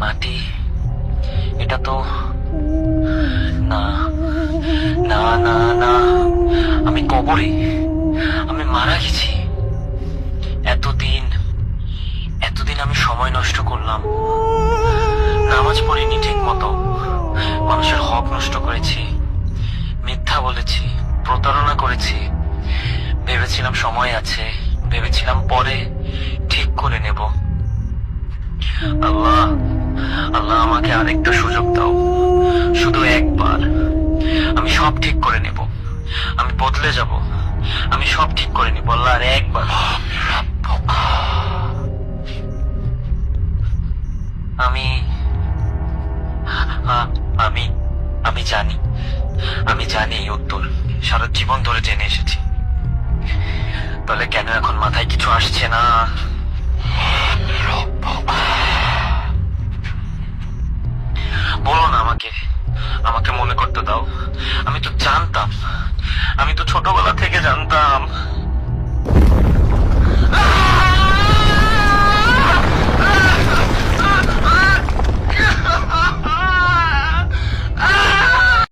মাটি, এটা তো না, না না না, আমি কবরে, আমি মারা গেছি। এতদিন এতদিন আমি সময় নষ্ট করলাম, নামাজ পড়িনি ঠিক মতো, মানুষের হক নষ্ট করেছি, মিথ্যা বলেছি, প্রতারণা করেছি। ভেবেছিলাম সময় আছে, ভেবেছিলাম পরে ঠিক করে নেব। আল্লাহ, আল্লাহ আমাকে আরেকটা সুযোগ দাও, শুধু একবার। আমি সব ঠিক করে নেব, আমি বদলে যাব, আমি সব ঠিক করে নিব। আল্লাহ, আর একবার। আমি আমি আমি জানি, আমি জানি এই উত্তর, সারা জীবন ধরে জেনে এসেছি। তাহলে কেন এখন মাথায় কিছু আসছে না? বলো না আমাকে, আমাকে মনে করতে দাও। আমি তো জানতাম, আমি তো ছোটবেলা থেকে জানতাম